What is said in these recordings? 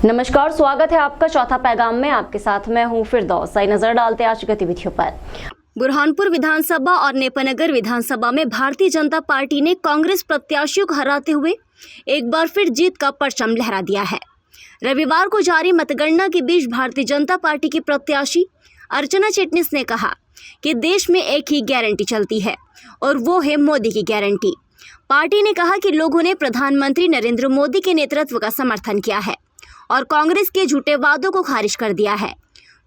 नमस्कार, स्वागत है आपका चौथा पैगाम में। आपके साथ मैं हूं फिरदौस। आइए नजर डालते हैं आज की गतिविधियों पर। बुरहानपुर विधानसभा और नेपानगर विधानसभा में भारतीय जनता पार्टी ने कांग्रेस प्रत्याशियों को हराते हुए एक बार फिर जीत का परचम लहरा दिया है। रविवार को जारी मतगणना के बीच भारतीय जनता पार्टी की प्रत्याशी अर्चना चिटनिस ने कहा कि देश में एक ही गारंटी चलती है और वो है मोदी की गारंटी। पार्टी ने कहा कि लोगों ने प्रधानमंत्री नरेंद्र मोदी के नेतृत्व का समर्थन किया है और कांग्रेस के झूठे वादों को खारिज कर दिया है।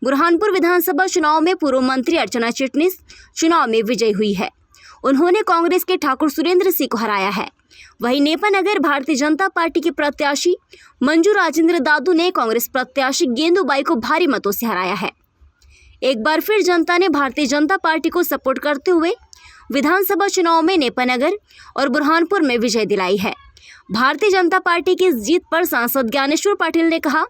बुरहानपुर विधानसभा चुनाव में पूर्व मंत्री अर्चना चिटनिस चुनाव में विजयी हुई है। उन्होंने कांग्रेस के ठाकुर सुरेंद्र सिंह को हराया है। वहीं नेपानगर भारतीय जनता पार्टी के प्रत्याशी मंजू राजेंद्र दादू ने कांग्रेस प्रत्याशी गेंदूबाई को भारी मतों से हराया है। एक बार फिर जनता ने भारतीय जनता पार्टी को सपोर्ट करते हुए विधानसभा चुनाव में नेपानगर और बुरहानपुर में विजय दिलाई है। भारतीय जनता पार्टी की इस जीत पर सांसद ज्ञानेश्वर पाटिल ने कहा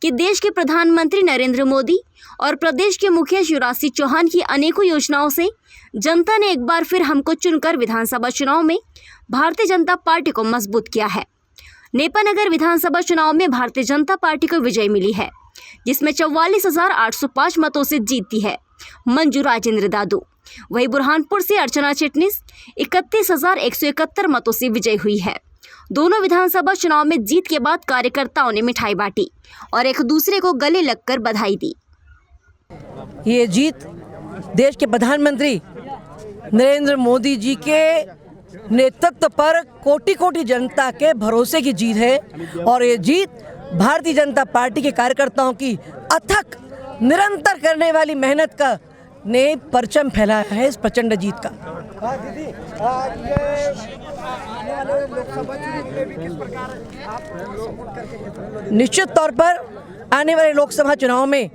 कि देश के प्रधानमंत्री नरेंद्र मोदी और प्रदेश के मुखिया शिवराज सिंह चौहान की अनेकों योजनाओं से जनता ने एक बार फिर हमको चुनकर विधानसभा चुनाव में भारतीय जनता पार्टी को मजबूत किया है। नेपानगर विधानसभा चुनाव में भारतीय जनता पार्टी को विजय मिली है, जिसमें 44,805 मतों से जीती है मंजू राजेंद्र दादू। वहीं बुरहानपुर से अर्चना चिटनिस 31,171 मतों से विजयी हुई है। दोनों विधानसभा चुनाव में जीत के बाद कार्यकर्ताओं ने मिठाई बांटी और एक दूसरे को गले लगकर बधाई दी। ये जीत देश के प्रधानमंत्री नरेंद्र मोदी जी के नेतृत्व पर कोटि कोटि जनता के भरोसे की जीत है और ये जीत भारतीय जनता पार्टी के कार्यकर्ताओं की अथक निरंतर करने वाली मेहनत का ने परचम फैलाया है इस प्रचंड जीत का। निश्चित तौर पर आने वाले लोकसभा चुनाव में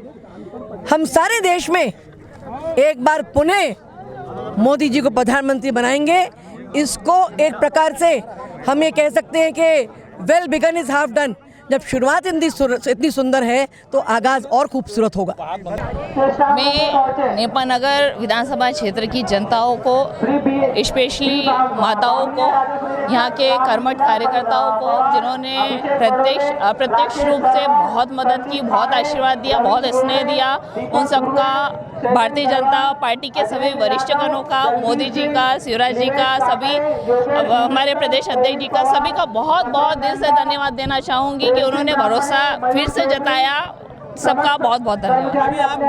हम सारे देश में एक बार पुनः मोदी जी को प्रधानमंत्री बनाएंगे। इसको एक प्रकार से हम ये कह सकते हैं कि well begun is half done. जब शुरुआत इतनी सुंदर है तो आगाज और खूबसूरत होगा। मैं नेपानगर विधानसभा क्षेत्र की जनताओं को, स्पेशली माताओं को, यहाँ के कर्मठ कार्यकर्ताओं को, जिन्होंने प्रत्यक्ष रूप से बहुत मदद की, बहुत आशीर्वाद दिया, बहुत स्नेह दिया, उन सबका, भारतीय जनता पार्टी के सभी वरिष्ठगणों का, मोदी जी का, शिवराज जी का, सभी हमारे प्रदेश अध्यक्ष जी का, सभी का बहुत बहुत दिल से धन्यवाद देना चाहूँगी कि उन्होंने भरोसा फिर से जताया। सबका बहुत बहुत धन्यवाद।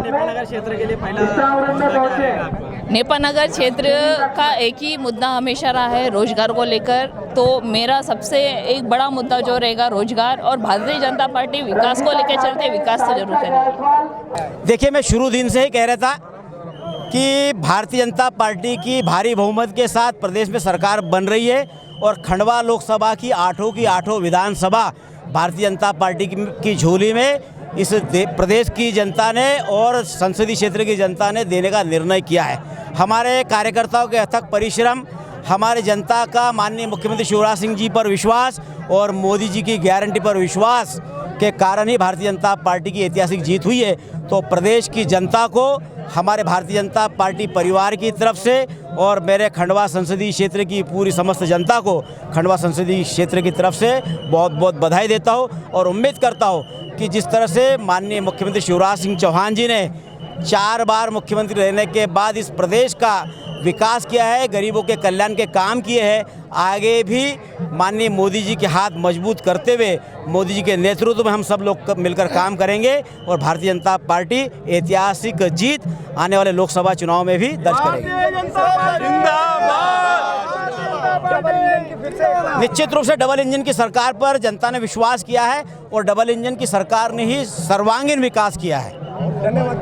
नेपानगर क्षेत्र के लिए पहला नेपानगर क्षेत्र का एक ही मुद्दा हमेशा रहा है, रोजगार को लेकर। तो मेरा सबसे एक बड़ा मुद्दा जो रहेगा रोजगार, और भारतीय जनता पार्टी विकास को लेकर चलते, विकास तो जरूर करेगी। देखिए, मैं शुरू दिन से ही कह रहा था कि भारतीय जनता पार्टी की भारी बहुमत के साथ प्रदेश में सरकार बन रही है और खंडवा लोकसभा की 8 विधानसभा भारतीय जनता पार्टी की झोली में इस प्रदेश की जनता ने और संसदीय क्षेत्र की जनता ने देने का निर्णय किया है। हमारे कार्यकर्ताओं के अथक परिश्रम, हमारे जनता का माननीय मुख्यमंत्री शिवराज सिंह जी पर विश्वास और मोदी जी की गारंटी पर विश्वास के कारण ही भारतीय जनता पार्टी की ऐतिहासिक जीत हुई है। तो प्रदेश की जनता को, हमारे भारतीय जनता पार्टी परिवार की तरफ से और मेरे खंडवा संसदीय क्षेत्र की पूरी समस्त जनता को खंडवा संसदीय क्षेत्र की तरफ से बहुत बहुत बधाई देता हूँ और उम्मीद करता हूँ कि जिस तरह से माननीय मुख्यमंत्री शिवराज सिंह चौहान जी ने 4 बार मुख्यमंत्री रहने के बाद इस प्रदेश का विकास किया है, गरीबों के कल्याण के काम किए हैं, आगे भी माननीय मोदी जी के हाथ मजबूत करते हुए मोदी जी के नेतृत्व में हम सब लोग मिलकर काम करेंगे और भारतीय जनता पार्टी ऐतिहासिक जीत आने वाले लोकसभा चुनाव में भी दर्ज करेगी। निश्चित रूप से डबल इंजन की सरकार पर जनता ने विश्वास किया है और डबल इंजन की सरकार ने ही सर्वांगीण विकास किया है।